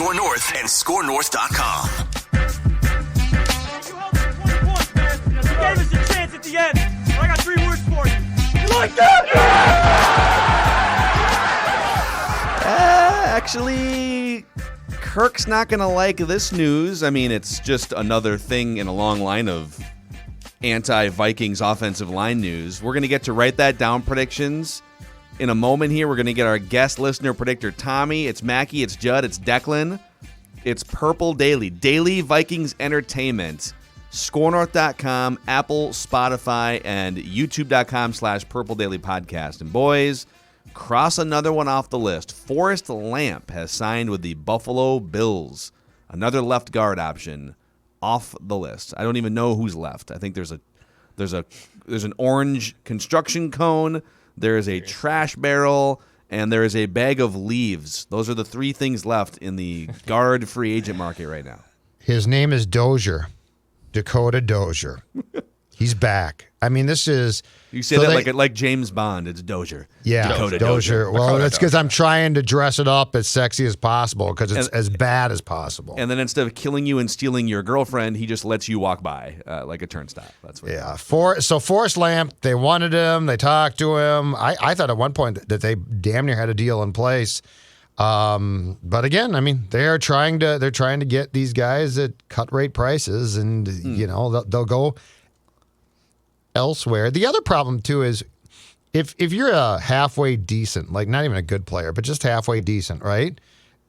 Score North and scorenorth.com. You held us 20 points, man. You gave us a chance at the end. I got 3 words for you. You like that? Actually, Kirk's not going to like this news. I mean, it's just another thing in a long line of anti-Vikings offensive line news. We're going to get to write that down predictions in a moment here. We're going to get our guest listener predictor, Tomy. It's Mackie, it's Judd, it's Declan. It's Purple Daily. Daily Vikings entertainment. ScoreNorth.com, Apple, Spotify, and YouTube.com/Purple Daily Podcast. And boys, cross another one off the list. Forrest Lamp has signed with the Buffalo Bills. Another left guard option off the list. I don't even know who's left. I think there's an orange construction cone, there is a trash barrel, and there is a bag of leaves. Those are the 3 things left in the guard free agent market right now. His name is Dozier. Dakota Dozier. He's back. I mean, this is... You say so that like James Bond. It's Dozier. Yeah, Dakota Dozier. Well, that's because I'm trying to dress it up as sexy as possible because it's as bad as possible. And then instead of killing you and stealing your girlfriend, he just lets you walk by like a turnstile. That's what. Yeah. So Forrest Lamp, they wanted him. They talked to him. I thought at one point that they damn near had a deal in place. But again, I mean, they're trying to get these guys at cut rate prices, and you know they'll go elsewhere. The other problem too is if you're a halfway decent, like not even a good player, but just halfway decent, right?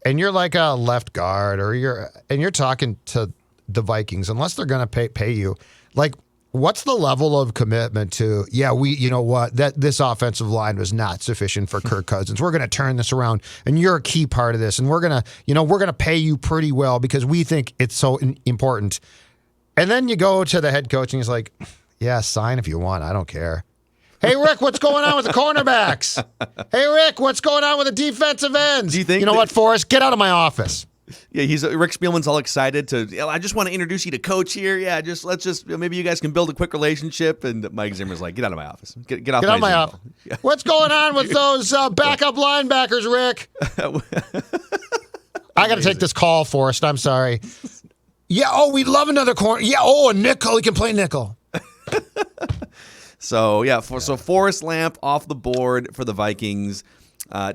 And you're like a left guard, or you're talking to the Vikings, unless they're going to pay you, like. What's the level of commitment to, you know what, that this offensive line was not sufficient for Kirk Cousins. We're going to turn this around, and you're a key part of this, and we're going to pay you pretty well because we think it's so important. And then you go to the head coach, and he's like, yeah, sign if you want. I don't care. Hey, Rick, what's going on with the cornerbacks? Hey, Rick, what's going on with the defensive ends? Do you think you know what, Forrest? Get out of my office. Yeah, Rick Spielman's all excited to. I just want to introduce you to Coach here. Yeah, let's maybe you guys can build a quick relationship. And Mike Zimmer's like, get out of my office. Get off my office. Yeah. What's going on with those backup linebackers, Rick? I got to take this call, Forrest. I'm sorry. Yeah. Oh, we'd love another corner. Yeah. Oh, a nickel. He can play nickel. So Forrest Lamp off the board for the Vikings.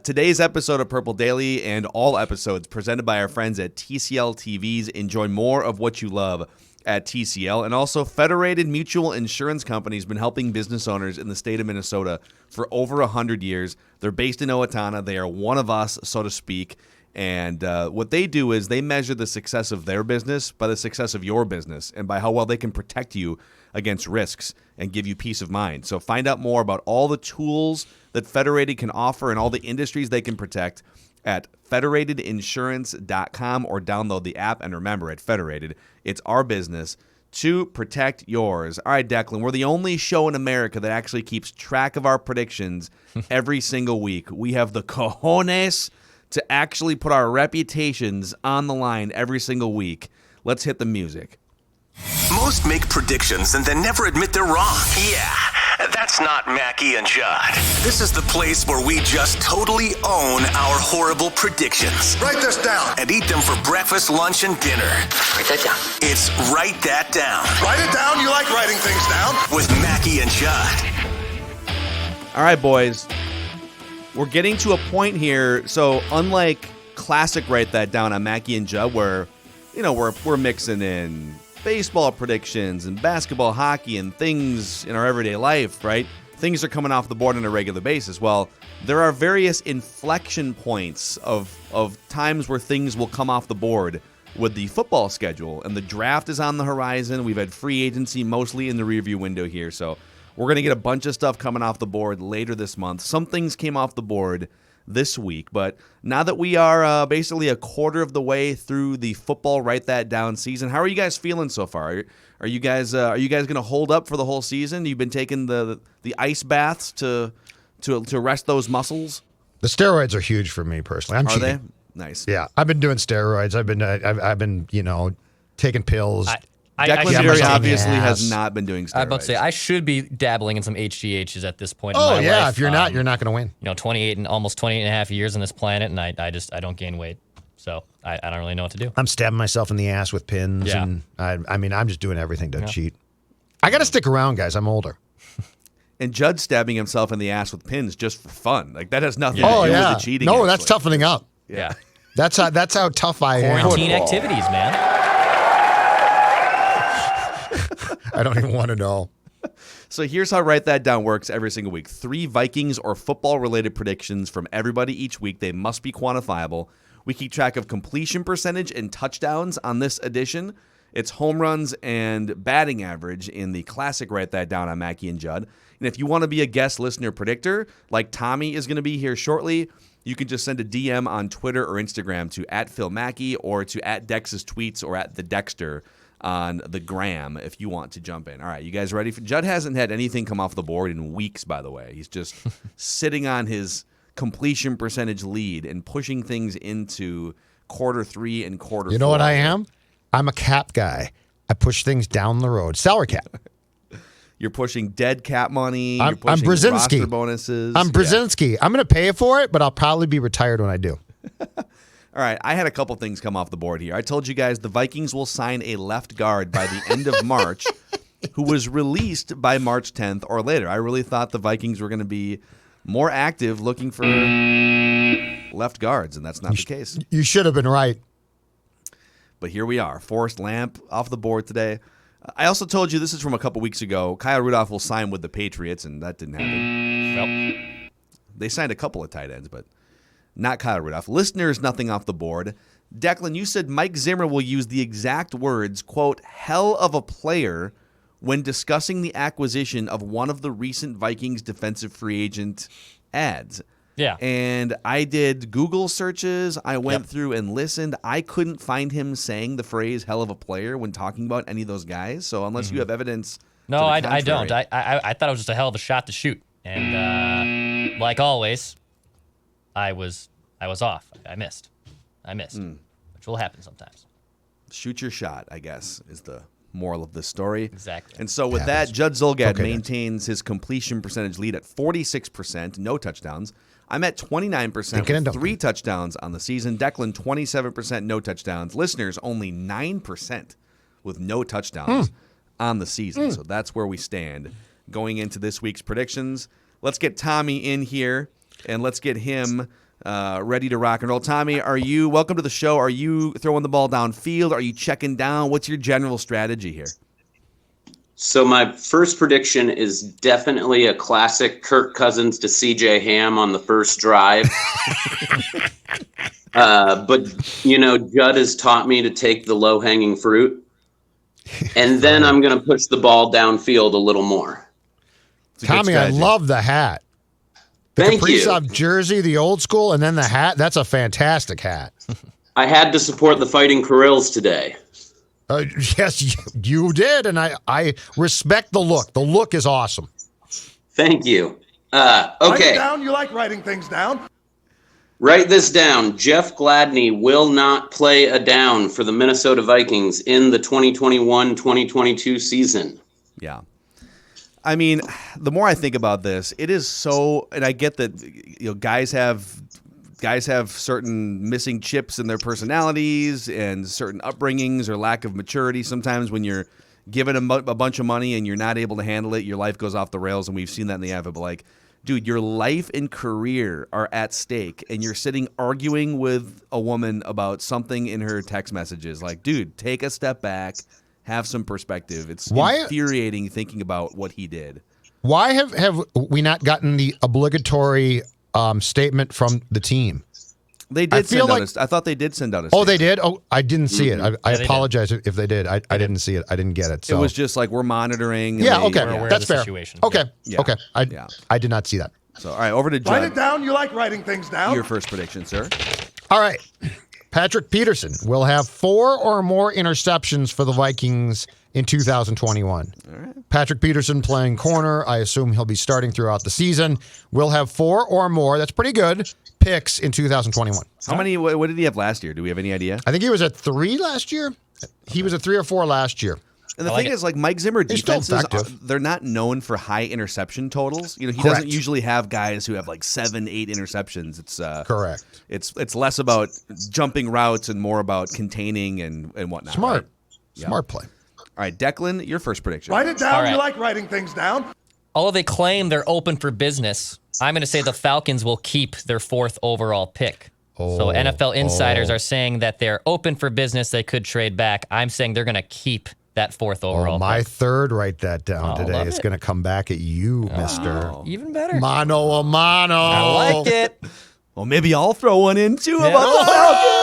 Today's episode of Purple Daily and all episodes presented by our friends at TCL TVs. Enjoy more of what you love at TCL. And also, Federated Mutual Insurance Company has been helping business owners in the state of Minnesota for over 100 years. They're based in Owatonna. They are one of us, so to speak. And what they do is they measure the success of their business by the success of your business and by how well they can protect you against risks and give you peace of mind. So find out more about all the tools that Federated can offer and all the industries they can protect at federatedinsurance.com or download the app. And remember, at Federated, it's our business to protect yours. All right, Declan, we're the only show in America that actually keeps track of our predictions every single week. We have the cojones to actually put our reputations on the line every single week. Let's hit the music. Most make predictions and then never admit they're wrong. Yeah, that's not Mackie and Judd. This is the place where we just totally own our horrible predictions. Write this down. And eat them for breakfast, lunch, and dinner. Write that down. It's Write That Down. Write it down. You like writing things down. With Mackie and Judd. All right, boys. We're getting to a point here. So unlike classic Write That Down on Mackie and Judd, where, you know, we're mixing in baseball predictions and basketball, hockey, and things in our everyday life, right? Things are coming off the board on a regular basis. Well, there are various inflection points of times where things will come off the board with the football schedule, and the draft is on the horizon. We've had free agency mostly in the rearview window here, so we're going to get a bunch of stuff coming off the board later this month. Some things came off the board this week, but now that we are basically a quarter of the way through the football Write That Down season, how are you guys feeling so far? Are you guys going to hold up for the whole season? You've been taking the ice baths to rest those muscles? The steroids are huge for me personally. I'm cheating. They? Nice. Yeah, I've been doing steroids. I've been taking pills. Declan very obviously has not been doing steroids. I'm about to say, I should be dabbling in some HGHs at this point in my life. life. Oh, yeah, if you're not going to win. 28 and almost 28 and a half years on this planet, and I don't gain weight. So I don't really know what to do. I'm stabbing myself in the ass with pins, Yeah. and I mean, I'm just doing everything to cheat. I got to stick around, guys. I'm older. And Judd stabbing himself in the ass with pins just for fun. Like, that has nothing to Oh do yeah, with the cheating. no, that's actually. toughening up. Yeah. That's how tough I am. Quarantine activities, man. I don't even want to know. So here's how Write That Down works every single week. 3 Vikings or football-related predictions from everybody each week. They must be quantifiable. We keep track of completion percentage and touchdowns on this edition. It's home runs and batting average in the classic Write That Down on Mackie and Judd. And if you want to be a guest listener predictor, like Tomy is going to be here shortly, you can just send a DM on Twitter or Instagram to @PhilMackey or to @Dex's Tweets or @TheDexter on the gram if you want to jump in. All right, you guys ready? Judd hasn't had anything come off the board in weeks, by the way. He's just sitting on his completion percentage lead and pushing things into quarter 3 and quarter 4. You know what I am? I'm a cap guy. I push things down the road. Salary cap. You're pushing dead cap money. I'm You're pushing Brzezinski. roster bonuses. I'm Brzezinski. I'm going to pay for it, but I'll probably be retired when I do. All right, I had a couple things come off the board here. I told you guys the Vikings will sign a left guard by the end of March who was released by March 10th or later. I really thought the Vikings were going to be more active looking for left guards, and that's not the case. You should have been right. But here we are. Forrest Lamp off the board today. I also told you, this is from a couple weeks ago, Kyle Rudolph will sign with the Patriots, and that didn't happen. Well, They signed a couple of tight ends, but not Kyle Rudolph. Listeners, nothing off the board. Declan, you said Mike Zimmer will use the exact words, quote, hell of a player when discussing the acquisition of one of the recent Vikings defensive free agent ads. yeah. And I did Google searches. I went through and listened. I couldn't find him saying the phrase hell of a player when talking about any of those guys. So unless you have evidence. No, to the I contrary- don't. I thought it was just a hell of a shot to shoot. And like always, I was off. I missed. Which will happen sometimes. Shoot your shot, I guess, is the moral of this story. Exactly. And so with Happens. that, Judd Zulgad Okay, maintains his completion percentage lead at 46%, no touchdowns. I'm at 29% Thinking and with dunking. 3 touchdowns on the season. Declan, 27%, no touchdowns. Listeners, only 9% with no touchdowns on the season. So that's where we stand going into this week's predictions. Let's get Tomy in here, and let's get him ready to rock and roll. Tomy, welcome to the show. Are you throwing the ball downfield? Are you checking down? What's your general strategy here? So my first prediction is definitely a classic Kirk Cousins to CJ Ham on the first drive. But, Judd has taught me to take the low-hanging fruit. And then I'm going to push the ball downfield a little more. It's a good Tommy, I strategy. love the hat. The Thank you. Kaprizov jersey, the old school, and then the hat. That's a fantastic hat. I had to support the Fighting Carills today. Yes, you did, and I respect the look. The look is awesome. Thank you. Write it Okay, down. You like writing things down. write this down. Jeff Gladney will not play a down for the Minnesota Vikings in the 2021-2022 season. Yeah. I mean, the more I think about this, it is so, and I get that guys have certain missing chips in their personalities and certain upbringings or lack of maturity. Sometimes when you're given a bunch of money and you're not able to handle it, your life goes off the rails, and we've seen that in the NFL. But like, dude, your life and career are at stake, and you're sitting arguing with a woman about something in her text messages. Like, dude, take a step back. Have some perspective. It's infuriating thinking about what he did. Why have we not gotten the obligatory statement from the team? They did send out I thought they did send out a Oh, statement. they did? Oh, I didn't see it. I they apologize if they did. I didn't see it. I didn't get it. It So. was just like, we're monitoring. and Yeah, they- okay. We're aware of That's the fair. situation. Okay. Yeah. Okay. Yeah. I did not see that. So, all right, over to Write it Judd. down. You like writing things down. Your first prediction, sir. All right. Patrick Peterson will have 4 or more interceptions for the Vikings in 2021. All right. Patrick Peterson playing corner. I assume he'll be starting throughout the season. Will have 4 or more. That's pretty good. Picks in 2021. How many? What did he have last year? Do we have any idea? I think he was at 3 last year. He was at 3 or 4 last year. And the I like thing it. is, like Mike Zimmer He's still defenses, effective. they're not known for high interception totals. You know, he Correct. doesn't usually have guys who have like 7-8 interceptions. It's Correct. It's less about jumping routes and more about containing and whatnot. Smart. Right? Smart play. All right, Declan, your first prediction. Write it down. All right. You like writing things down. Although they claim they're open for business, I'm going to say the Falcons will keep their 4th overall pick. So NFL insiders are saying that they're open for business. They could trade back. I'm saying they're going to keep that 4th overall My pick. third, write that down today. love It's it. going to come back at you, mister. Even better. Mano a mano. I like it. Well, maybe I'll throw one in too Yeah. about the Falcons.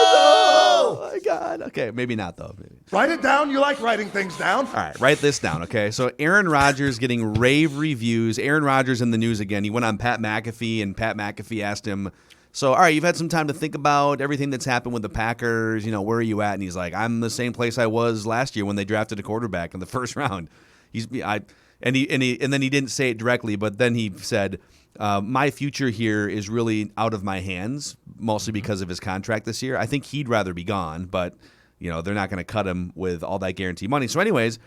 Oh my God. Okay, maybe not though. Maybe. Write it down. You like writing things down. All right, write this down, okay? So Aaron Rodgers getting rave reviews. Aaron Rodgers in the news again. He went on Pat McAfee, and Pat McAfee asked him, so, all right, you've had some time to think about everything that's happened with the Packers. You know, where are you at? And he's like, I'm the same place I was last year when they drafted a quarterback in the first round. And then he didn't say it directly, but then he said, my future here is really out of my hands, mostly because of his contract this year. I think he'd rather be gone, but you know they're not going to cut him with all that guaranteed money. So, anyways,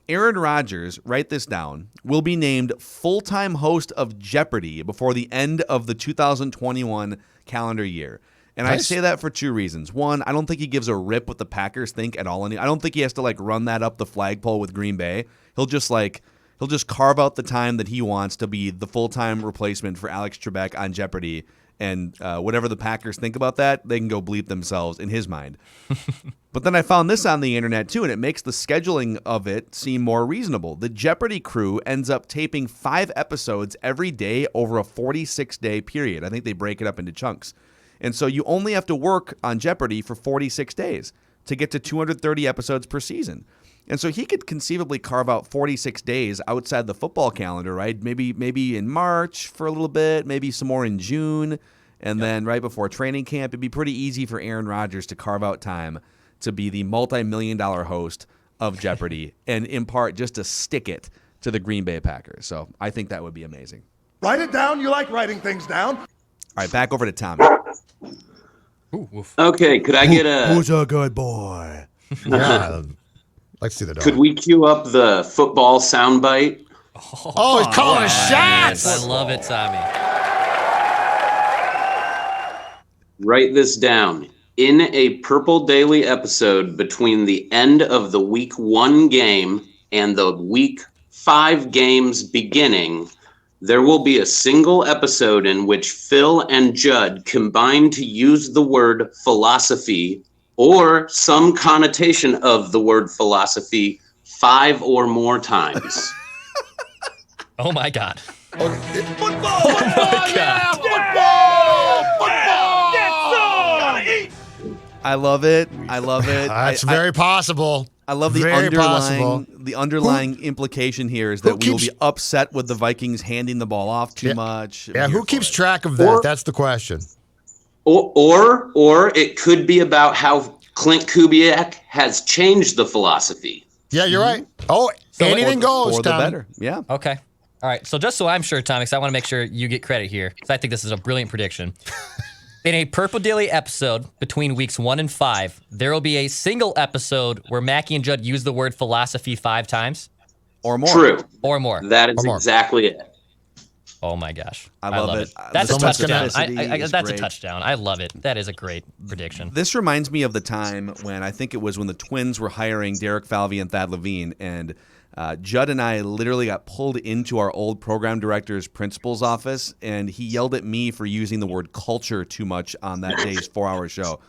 Aaron Rodgers, write this down, will be named full-time host of Jeopardy before the end of the 2021 calendar year. And I say that for two reasons. One, I don't think he gives a rip what the Packers think at all. I don't think he has to like run that up the flagpole with Green Bay. He'll just carve out the time that he wants to be the full-time replacement for Alex Trebek on Jeopardy. And whatever the Packers think about that, they can go bleep themselves in his mind. But then I found this on the internet too, and it makes the scheduling of it seem more reasonable. The Jeopardy crew ends up taping 5 episodes every day over a 46-day period. I think they break it up into chunks. And so you only have to work on Jeopardy for 46 days to get to 230 episodes per season. And so he could conceivably carve out 46 days outside the football calendar, right? Maybe in March for a little bit, maybe some more in June, and then right before training camp. It'd be pretty easy for Aaron Rodgers to carve out time to be the multi-million-dollar host of Jeopardy and in part just to stick it to the Green Bay Packers. So I think that would be amazing. Write it down. You like writing things down. All right, back over to Tommy. Okay, could I get Who's a good boy? Yeah. Let's see the dog. Could we cue up the football soundbite? Oh, he's calling shots. I love it, Tommy. Write this down. In a Purple Daily episode between the end of the week 1 game and the week 5 games beginning, there will be a single episode in which Phil and Judd combine to use the word philosophy or some connotation of the word philosophy 5 or more times. Oh my God. I love it. I love it. That's very possible. I love the Very possible. underlying implication here is that we will keeps- be upset with the Vikings handing the ball off too much. Yeah, I'm who here keeps for it. track of that? Or- That's the question. Or it could be about how Clint Kubiak has changed the philosophy. Yeah, you're right. Oh, anything goes, For the Tommy. better. Yeah. Okay. All right. So just so I'm sure, Tommy, because I want to make sure you get credit here, because I think this is a brilliant prediction. In a Purple Daily episode between weeks 1 and 5, there will be a single episode where Mackie and Judd use the word philosophy 5 times Or more. True. or more. That is Or more. exactly it. Oh my gosh. I love it. That's a The touchdown. specificity is That's a great. touchdown. I love it. That is a great prediction. This reminds me of the time when I think it was when the Twins were hiring Derek Falvey and Thad Levine, and Judd and I literally got pulled into our old program director's principal's office, and he yelled at me for using the word culture too much on that day's 4-hour show.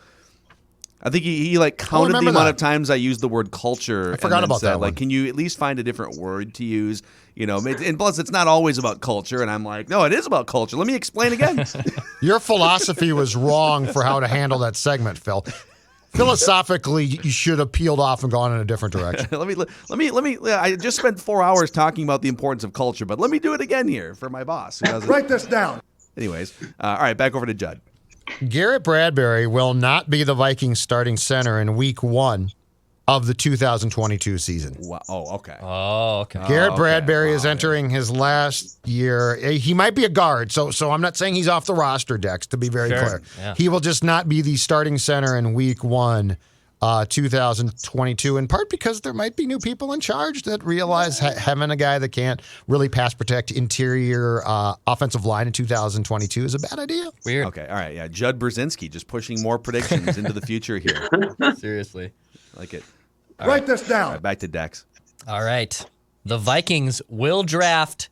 I think he like counted the remember amount that. of times I used the word culture. I forgot about that one. Like, can you at least find a different word to use? You know, and plus it's not always about culture. And I'm like, no, it is about culture. Let me explain again. Your philosophy was wrong for how to handle that segment, Phil. Philosophically, you should have peeled off and gone in a different direction. let me. I just spent 4 hours talking about the importance of culture, but let me do it again here for my boss. Who doesn't. Write this down. Anyways, all right, back over to Judd. Garrett Bradbury will not be the Vikings starting center in week 1 of the 2022 season. Wow. Oh, okay. Oh, okay. Garrett okay. Bradbury is entering his last year. He might be a guard, so I'm not saying he's off the roster, Dex, to be very clear. Yeah. He will just not be the starting center in week 1 2022, in part because there might be new people in charge that realize having a guy that can't really pass protect interior offensive line in 2022 is a bad idea. Weird. Okay, all right, yeah. Judd Brzezinski just pushing more predictions into the future here. Seriously. Like it. Write this All down. right, back to Dex. All right. The Vikings will draft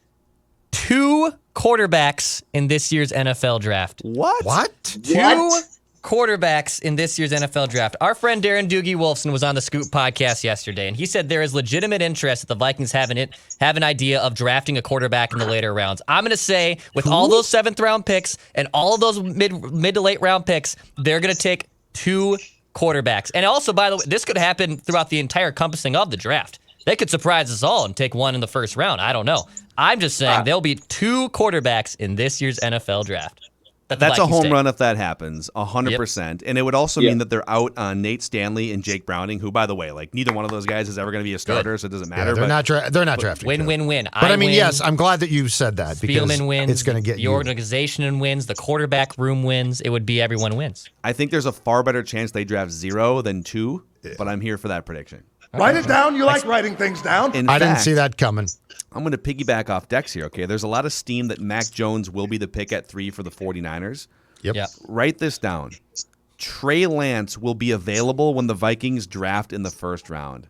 2 quarterbacks in this year's NFL draft. What? 2 quarterbacks in this year's NFL draft. Our friend Darren Doogie Wolfson was on the Scoop podcast yesterday, and he said there is legitimate interest that the Vikings have an idea of drafting a quarterback in the later rounds. I'm going to say, with all those 7th round picks and all of those mid to late round picks, they're going to take 2 quarterbacks. And also, by the way, this could happen throughout the entire encompassing of the draft. They could surprise us all and take one in the first round. I don't know. I'm just saying there'll be 2 quarterbacks in this year's NFL draft. That's a home run if that happens, 100%. And it would also mean that they're out on Nate Stanley and Jake Browning, who, by the way, like neither one of those guys is ever going to be a starter, so it doesn't matter. Yeah, they're not drafting. Win. But I mean, yes, I'm glad that you said that because Spielman wins. it's going to get the organization wins. The quarterback room wins. It would be everyone wins. I think there's a far better chance they draft 0 than 2, but I'm here for that prediction. Write it down. You like writing things down. In I didn't fact, see that coming. I'm going to piggyback off Dex here, okay? There's a lot of steam that Mac Jones will be the pick at 3 for the 49ers. Yep. Write this down. Trey Lance will be available when the Vikings draft in the first round.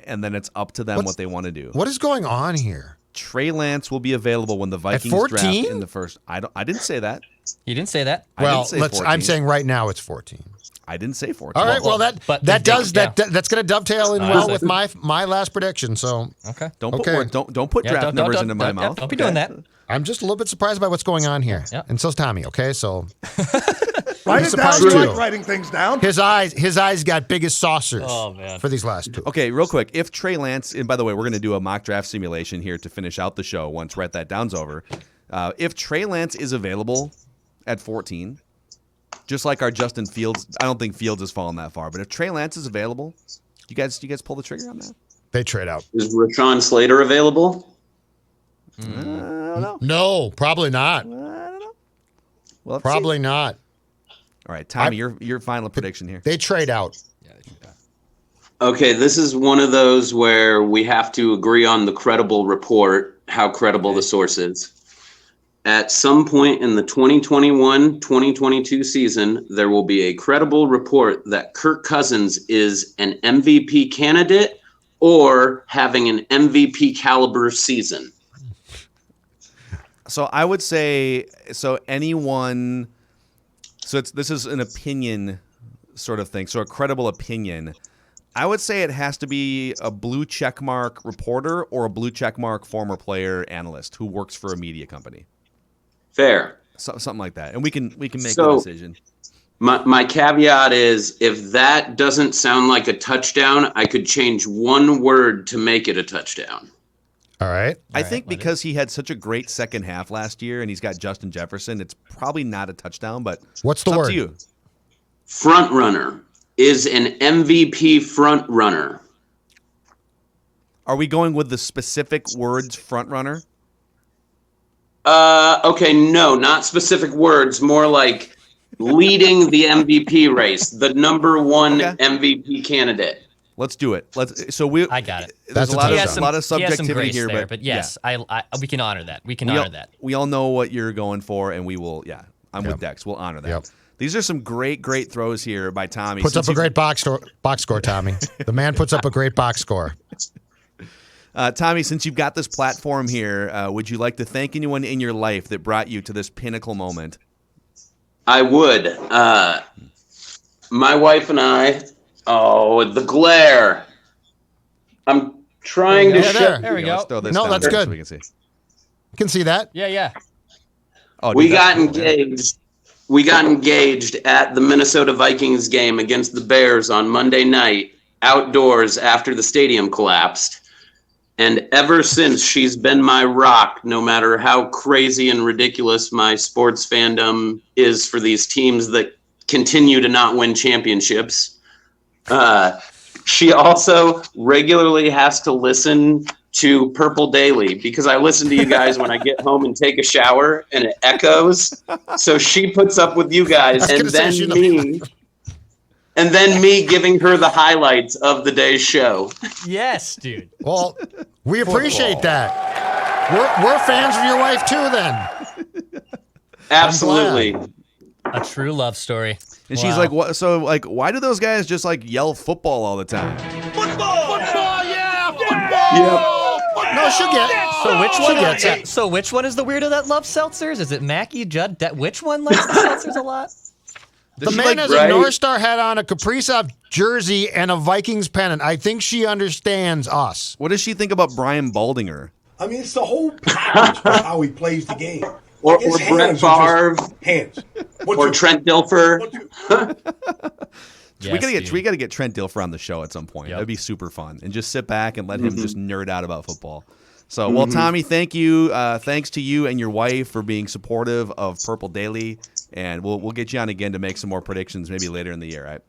And then it's up to them what they want to do. What is going on here? Trey Lance will be available when the Vikings draft in the first. I didn't say that. You didn't say that. Well, I didn't say 14. I'm saying right now it's 14. I didn't say 14. All right. Well, that's going to dovetail in well with my last prediction. So okay. Don't put draft numbers into my mouth. Don't be doing that. I'm just a little bit surprised by what's going on here. Yep. And so's Tommy. Okay, so Write it down. You like writing things down. his eyes got big as saucers. Oh, man. For these last 2. Okay, real quick. If Trey Lance, and by the way, we're going to do a mock draft simulation here to finish out the show once Write That Down's over. If Trey Lance is available at 14, just like our Justin Fields, I don't think Fields has fallen that far, but if Trey Lance is available, you guys pull the trigger on that? They trade out. Is Rashawn Slater available? I don't know. No, probably not. I don't know. Well, Probably not. All right, Tommy, your final prediction here. They trade out. Okay, this is one of those where we have to agree on the credible report, how credible the source is. At some point in the 2021-2022 season, there will be a credible report that Kirk Cousins is an MVP candidate or having an MVP caliber season. So I would say, anyone. So this is an opinion sort of thing. So a credible opinion. I would say it has to be a blue checkmark reporter or a blue checkmark former player analyst who works for a media company. Fair. Something like that, and we can make a decision. My caveat is if that doesn't sound like a touchdown, I could change one word to make it a touchdown. All right. I think because he had such a great second half last year and he's got Justin Jefferson, it's probably not a touchdown, but what's the it's up word? to you. Front runner is an MVP front runner. Are we going with the specific words front runner? Okay, no, not specific words, more like leading the MVP race, the number one MVP candidate. Let's do it. I got it. There's a lot of subjectivity here, there, but yes, yeah. We can honor that. We can honor that. We all know what you're going for, and we will. Yeah, I'm with Dex. We'll honor that. Yep. These are some great throws here by Tommy. Puts up a great box score, Tommy. The man puts up a great box score. Tommy, since you've got this platform here, would you like to thank anyone in your life that brought you to this pinnacle moment? I would. My wife and I. Oh, the glare. I'm trying to show. There we go. Let's throw this No, down that's there good. so we can see. You can see that. Yeah. Oh, We got engaged. We got engaged at the Minnesota Vikings game against the Bears on Monday night, outdoors after the stadium collapsed. And ever since, she's been my rock, no matter how crazy and ridiculous my sports fandom is for these teams that continue to not win championships. She also regularly has to listen to Purple Daily because I listen to you guys when I get home and take a shower and it echoes. So she puts up with you guys and then me. and then me giving her the highlights of the day's show. Yes, dude. Well, we appreciate that. We're fans of your wife too, then. Absolutely. A true love story. And she's like, "What? So, like, why do those guys just like yell football all the time?" Football, yeah, football. No, she'll get it. So which one? gets it. So which one is the weirdo that loves seltzers? Is it Mackie, Judd? Which one likes the seltzers a lot? The man has a North Star hat on, a Kaprizov jersey, and a Vikings pennant. I think she understands us. What does she think about Brian Baldinger? I mean, it's the whole package of how he plays the game. Or His Brett hands are Favre. just hands. Or Trent Dilfer. We gotta get Trent Dilfer on the show at some point. Yep. That'd be super fun, and just sit back and let him just nerd out about football. So, well, Tommy, thank you. Thanks to you and your wife for being supportive of Purple Daily, and we'll get you on again to make some more predictions maybe later in the year. Right?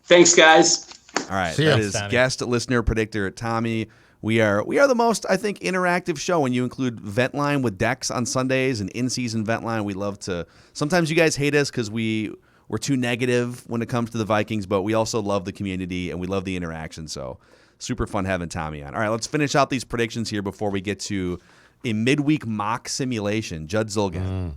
Thanks, guys. All right. See ya. That is Tommy. guest listener predictor Tommy. We are the most, I think, interactive show when you include Ventline with Dex on Sundays and in-season Ventline. We love to. Sometimes you guys hate us because we're too negative when it comes to the Vikings, but we also love the community and we love the interaction. So super fun having Tommy on. All right, let's finish out these predictions here before we get to a midweek mock simulation. Judd Zolgan.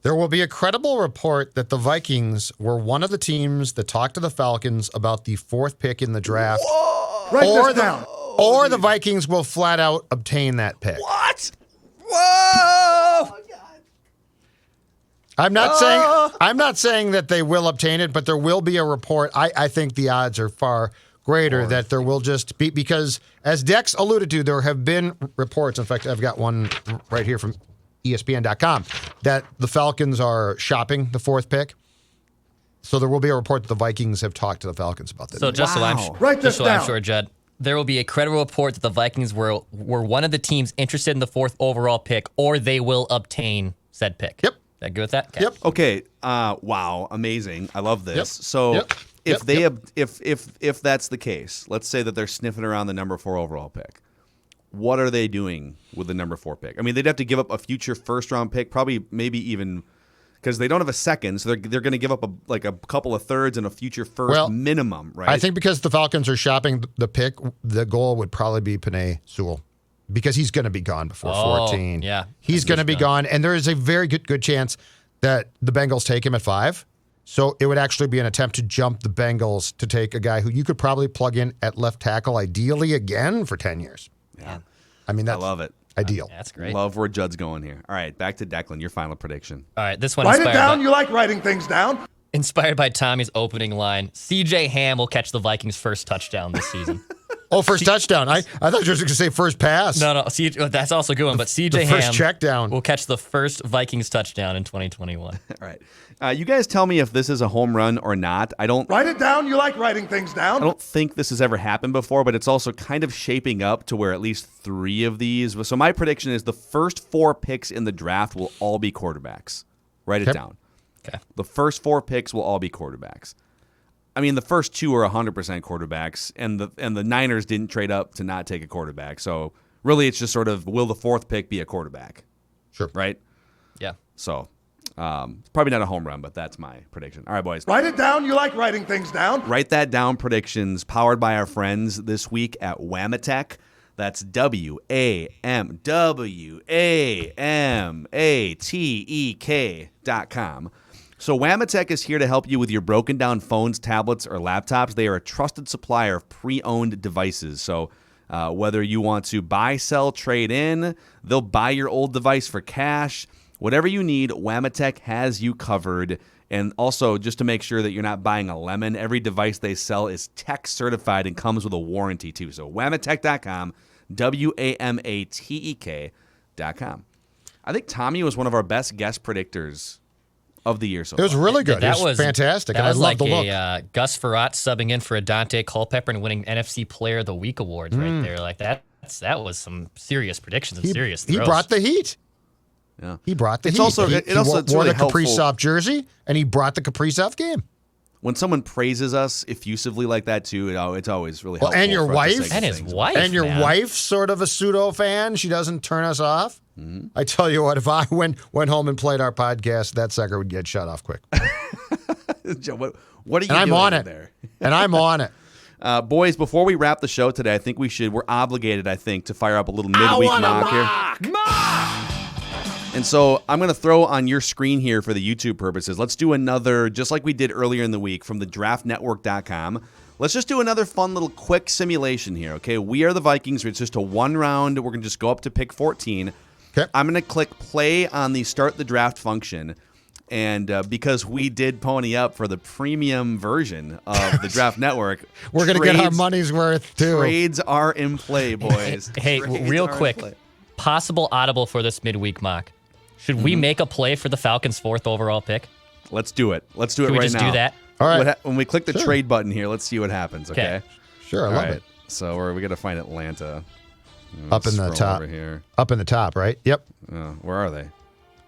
There will be a credible report that the Vikings were one of the teams that talked to the Falcons about the 4th pick in the draft. Write this down. Or the Vikings will flat out obtain that pick. What? Whoa! I'm not saying that they will obtain it, but there will be a report. I think the odds are far greater that there will just be, because as Dex alluded to, there have been reports. In fact, I've got one right here from ESPN.com that the Falcons are shopping the 4th pick. So there will be a report that the Vikings have talked to the Falcons about that. So just so I'm sure, Judd, there will be a credible report that the Vikings were one of the teams interested in the 4th overall pick, or they will obtain said pick. Yep. That good with that? Okay. Yep. Okay. Wow. Amazing. I love this. Yep. So Yep. if that's the case, let's say that they're sniffing around the number 4 overall pick. What are they doing with the number 4 pick? I mean, they'd have to give up a future first-round pick, probably maybe even because they don't have a second, so they're going to give up a couple of thirds and a future first minimum, right? I think because the Falcons are shopping the pick, the goal would probably be Penei Sewell because he's going to be gone before 14. Yeah. He's going to be gone, and there is a very good chance that the Bengals take him at 5. So it would actually be an attempt to jump the Bengals to take a guy who you could probably plug in at left tackle, ideally again for 10 years. Yeah. I mean, I love it. Ideal. Yeah, that's great. Love where Judd's going here. All right, back to Declan. Your final prediction. All right, this one Write it down. You like writing things down. inspired by Tommy's opening line. CJ Ham will catch the Vikings' first touchdown this season. Oh, first touchdown. I thought you were just going to say first pass. No, that's also a good one. But CJ the first Ham check down. will catch the first Vikings touchdown in 2021. All right. You guys tell me if this is a home run or not. I don't Write it down. You like writing things down. I don't think this has ever happened before, but it's also kind of shaping up to where at least 3 of these. So my prediction is the first 4 picks in the draft will all be quarterbacks. Write it down. Okay. The first 4 picks will all be quarterbacks. I mean, the first 2 are 100% quarterbacks, and the Niners didn't trade up to not take a quarterback. So really, it's just sort of, will the 4th pick be a quarterback? Sure. Right? Yeah. So probably not a home run, but that's my prediction. All right, boys. Write it down. You like writing things down. Write that down. Predictions powered by our friends this week at Wamatech. That's WAMATEK.com. So Wamatech is here to help you with your broken down phones, tablets, or laptops. They are a trusted supplier of pre-owned devices. So whether you want to buy, sell, trade in, they'll buy your old device for cash. Whatever you need, Wamatech has you covered. And also, just to make sure that you're not buying a lemon, every device they sell is tech certified and comes with a warranty too. So Wamatech.com, WAMATEK.com. I think Tommy was one of our best guest predictors of the year so far. It was really good. That it was fantastic. That and was I love like the look. a Gus Farrat subbing in for a Dante Culpepper and winning NFC Player of the Week awards right there. Like that was some serious predictions and serious throws. He brought the heat. Yeah. He brought the It's heat. also- he, it he also- wore, it's wore really the helpful. Kaprizov jersey, and he brought the Kaprizov game. When someone praises us effusively like that too, it's always really Well, helpful. and your for us to wife? say good And his things. wife. And your man. wife's sort of a pseudo fan. She doesn't turn us off. I tell you what, if I went home and played our podcast, that sucker would get shut off quick. Joe, what are you And I'm doing on it. there? And I'm on it. Boys, before we wrap the show today, I think we're obligated, to fire up a little midweek mock here. And so I'm going to throw on your screen here for the YouTube purposes. Let's do another, just like we did earlier in the week from the draftnetwork.com. Let's just do another fun little quick simulation here, okay? We are the Vikings. It's just a one round. We're going to just go up to pick 14. Okay. I'm going to click play on the start the draft function. And because we did pony up for the premium version of the Draft Network, We're going to get our money's worth, too. Trades are in play, boys. Hey, Trades real are in quick, play. possible audible for this midweek mock. Should we make a play for the Falcons' 4th overall pick? Let's do it. Let's do it Can we right just now. do that? All right. When we click the trade button here, let's see what happens, okay? Okay. Sure, I All love right. it. So we got to find Atlanta. Up in the Scroll top. over here. Up in the top, right? Yep. Where are they?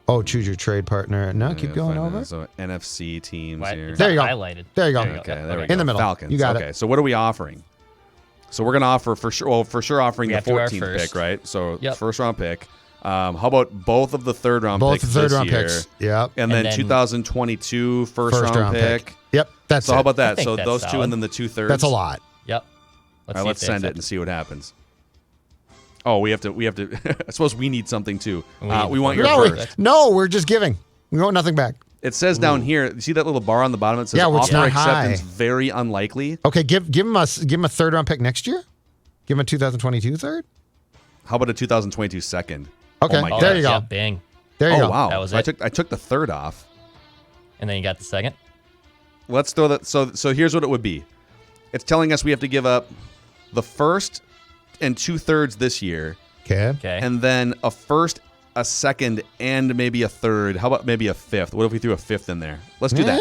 Oh, choose your trade partner. No, keep going Find over. that. So NFC teams Why- here. it's There you not go. Highlighted. There you go. Okay, there we go. In the middle. Falcons. You got okay, it. so what are we offering? So we're going to offer for sure. Well, for sure offering We the have to do our 14th first. pick, right? So Yep. first round pick. How about both of the third round Both picks the third this round year? picks. Yep. And then then 2022 first round pick. Yep. That's So it. how about that? think So that's those two solid. and then the 2/3. That's a lot. Yep. All right, let's send it and see what happens. Oh, we have to. I suppose we need something too. We need We want your No, first. we're just giving. We want nothing back. It says down here. You see that little bar on the bottom? It says Yeah, well, it's offer not acceptance high. very unlikely. Okay, give him a third round pick next year. Give him a 2022 third. How about a 2022 second? Okay, Oh my there gosh. you go. Yeah, bang. There you Oh go. wow! That was So it. I took the third off. And then you got the second. Let's throw that. So here's what it would be. It's telling us we have to give up the first and 2/3 this year, Okay. Okay. and then a first, a second, and maybe a third. How about maybe a fifth? What if we threw a fifth in there? Let's do that.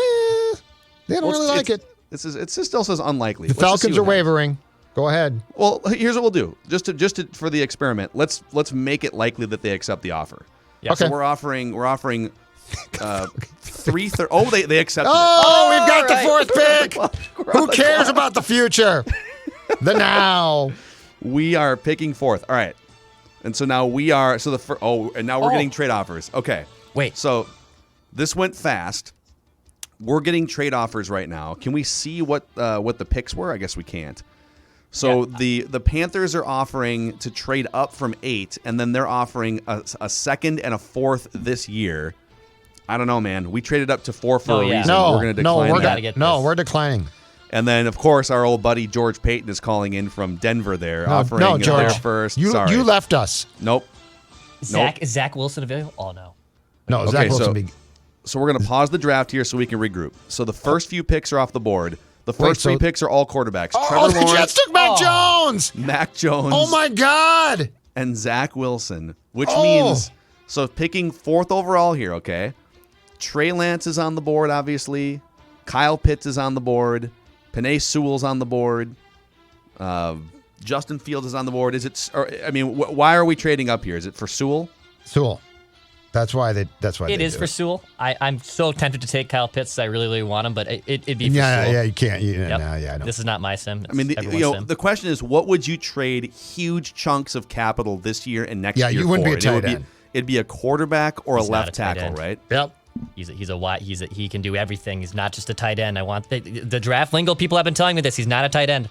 They don't really like it. It still says unlikely. The Let's just see Falcons are what happens. wavering. Go ahead. Well, here's what we'll do. Just to for the experiment, let's make it likely that they accept the offer. Yeah. Okay. So we're offering 3/3. Oh, they accepted it. Oh, we've got the fourth pick. Who cares about the future? The now. We are picking fourth. All right. And so now we are and now we're getting trade offers. Okay. Wait. So this went fast. We're getting trade offers right now. Can we see what the picks were? I guess we can't. So the Panthers are offering to trade up from 8, and then they're offering a second and a fourth this year. I don't know, man. We traded up to 4 for a reason. No, we're going to decline we're that. we're declining. And then, of course, our old buddy George Payton is calling in from Denver there, offering George. their first. You Sorry. you left us. Nope. Is Zach Wilson available? Oh, no. No, Okay, Zach Wilson. so- So we're going to pause the draft here so we can regroup. So the first few picks are off the board. The first so- three picks are all quarterbacks. Oh, Trevor the Jets Lawrence, took Mac Jones. Mac Jones, Oh my God. and Zach Wilson, which Oh. means, so picking 4th overall here, okay? Trey Lance is on the board, obviously. Kyle Pitts is on the board. Penei Sewell's on the board. Justin Fields is on the board. Why are we trading up here? Is it for Sewell? Sewell. That's why they. It is for Sewell. I'm so tempted to take Kyle Pitts. I really, really want him, but it'd be for Yeah, Sewell. yeah, you can't. Yep. I know. This is not my sim. I mean, It's everyone's sim. the question is, what would you trade huge chunks of capital this year and next year you wouldn't for? be a And tight end. It'd be a quarterback or He's a not left a tight tackle, end. right? Yep. He can do everything. He's not just a tight end. The draft lingo. People have been telling me this. He's not a tight end.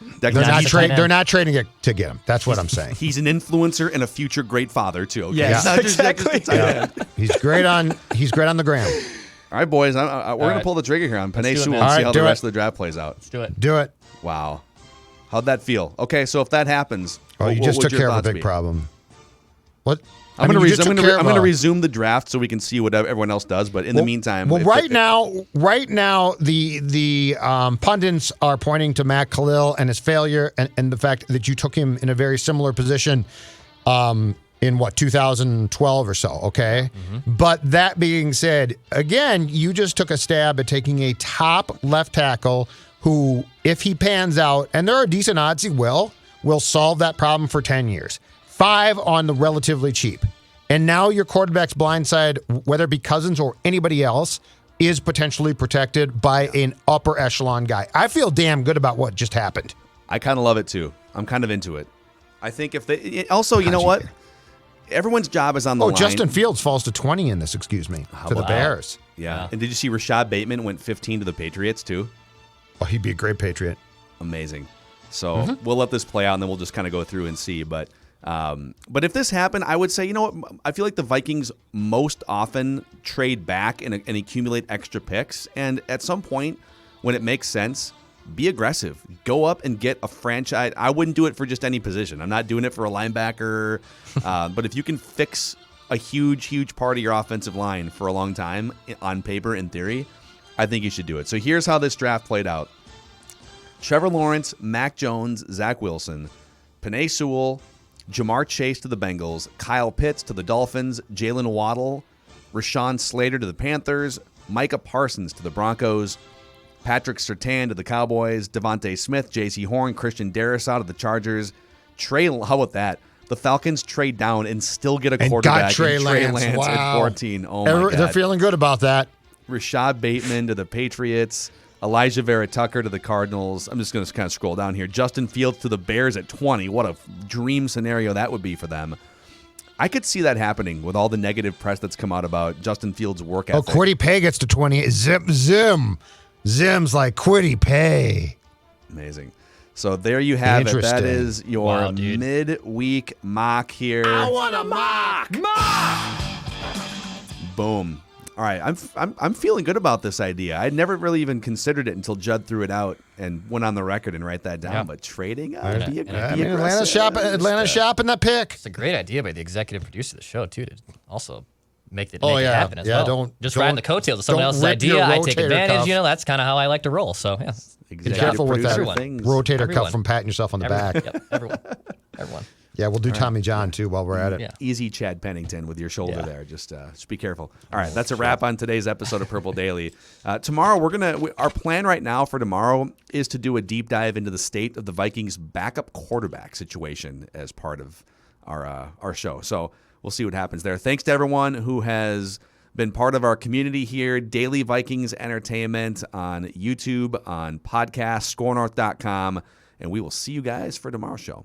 That They're guy's- not a tight end. They're not trading it to get him. That's what I'm saying. He's an influencer and a future great father too. Okay? Yes, He's not just a tight end. He's great on. He's great on the gram. All right, boys, we're gonna right. pull the trigger here on Penei do it, Sewell man. and All see right, how do the it. rest of the draft plays out. Let's do it. Do it. Wow, how'd that feel? Okay, so if that happens, Oh, you what just would took your care of a thoughts big be? problem. What? I'm I mean, going you just took care of to a- resume the draft so we can see what everyone else does. But in the meantime, Well, if- right now, the pundits are pointing to Matt Khalil and his failure, and the fact that you took him in a very similar position, in 2012 or so. Okay, but that being said, again, you just took a stab at taking a top left tackle who, if he pans out, and there are decent odds he will solve that problem for 10 years. 5 on the relatively cheap. And now your quarterback's blind side, whether it be Cousins or anybody else, is potentially protected by an upper echelon guy. I feel damn good about what just happened. I kind of love it too. I'm kind of into it. I think if they also, you know what? everyone's job is on the line. Justin Fields falls to 20 in this, excuse me, to the Bears. Yeah. And did you see Rashad Bateman went 15 to the Patriots too? Oh, he'd be a great Patriot. Amazing. So we'll let this play out, and then we'll just kind of go through and see. But if this happened, I would say, you know what? I feel like the Vikings most often trade back and accumulate extra picks. And at some point, when it makes sense, be aggressive. Go up and get a franchise. I wouldn't do it for just any position. I'm not doing it for a linebacker. But if you can fix a huge part of your offensive line for a long time, on paper, in theory, I think you should do it. So here's how this draft played out. Trevor Lawrence, Mac Jones, Zach Wilson, Penei Sewell, Jamar Chase to the Bengals, Kyle Pitts to the Dolphins, Jalen Waddle, Rashawn Slater to the Panthers, Micah Parsons to the Broncos, Patrick Surtain to the Cowboys, Devontae Smith, J.C. Horn, Christian Darrisaw to the Chargers. How about that? The Falcons trade down and still get a quarterback. Got Trey Lance. At 14. Oh, my God. They're feeling good about that. Rashad Bateman to the Patriots. Elijah Vera Tucker to the Cardinals. I'm just going to kind of scroll down here. Justin Fields to the Bears at 20. What a dream scenario that would be for them. I could see that happening with all the negative press that's come out about Justin Fields' work ethic. Oh, Kwity Paye gets to 20. Zim's like, Kwity Paye. Amazing. So there you have it. That is your midweek mock here. I want a mock. Boom. All right, I'm feeling good about this idea. I'd never really even considered it until Judd threw it out and went on the record and write that down. Yeah. But trading, be Atlanta's shopping that pick. It's a great idea by the executive producer of the show, too, to also make it happen as well. Don't riding the coattails of someone else's idea. I take advantage. Cuff. That's kind of how I like to roll. So, yeah. Be careful with that rotator cuff from patting yourself on the back. Yep, everyone. Yeah, we'll do Tommy John, too, while we're at it. Yeah. Easy Chad Pennington with your shoulder there. Just be careful. All right, that's a wrap on today's episode of Purple Daily. Tomorrow, our plan right now for tomorrow is to do a deep dive into the state of the Vikings' backup quarterback situation as part of our show. So we'll see what happens there. Thanks to everyone who has been part of our community here, Daily Vikings Entertainment on YouTube, on podcast, scorenorth.com, and we will see you guys for tomorrow's show.